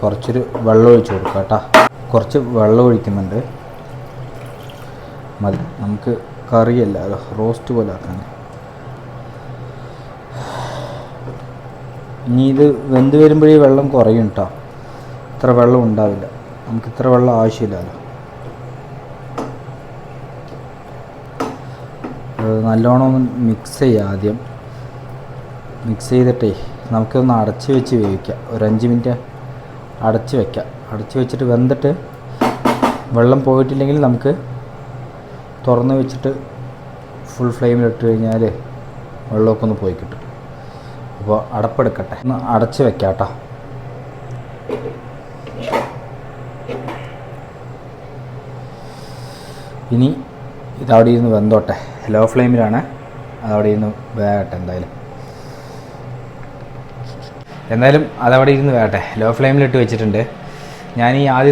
കുറച്ചൊരു വെള്ളം ഒഴിച്ച് കൊടുക്കാം കേട്ടോ. കുറച്ച് വെള്ളം ഒഴിക്കുന്നുണ്ട്. മതി, നമുക്ക് കറിയല്ല അല്ലോ, റോസ്റ്റ് പോലെ ആക്കാൻ. ഇനി ഇത് വെന്ത് വരുമ്പോഴേ വെള്ളം കുറയും കേട്ടോ. ഇത്ര വെള്ളം ഉണ്ടാവില്ല, നമുക്ക് ഇത്ര വെള്ളം ആവശ്യമില്ലല്ലോ. നല്ലോണം ഒന്ന് മിക്സ് ചെയ്യുക. ആദ്യം മിക്സ് ചെയ്തിട്ടേ നമുക്കൊന്ന് അടച്ച് വെച്ച് വേവിക്കാം. ഒരു 5 മിനിറ്റ് അടച്ച് വയ്ക്കാം. അടച്ച് വെച്ചിട്ട് വെന്തിട്ട് വെള്ളം പോയിട്ടില്ലെങ്കിൽ നമുക്ക് തുറന്ന് വെച്ചിട്ട് ഫുൾ ഫ്ലെയിമിലിട്ട് കഴിഞ്ഞാൽ വെള്ളമൊക്കെ ഒന്ന് പോയി കിട്ടും. അപ്പോൾ അടപ്പെടുക്കട്ടെ, ഒന്ന് അടച്ച് വെക്കാം കേട്ടോ. ഇനി ഇതവിടെ ഇരുന്ന് വെന്തോട്ടെ. ലോ ഫ്ലെയിമിലാണ്, അതവിടെ ഇരുന്ന് വേകട്ടെ. എന്തായാലും അതവിടെ ഇരുന്ന് വേകട്ടെ. ലോ ഫ്ലെയിമിലിട്ട് വെച്ചിട്ടുണ്ട്. ഞാൻ ഈ ആദ്യം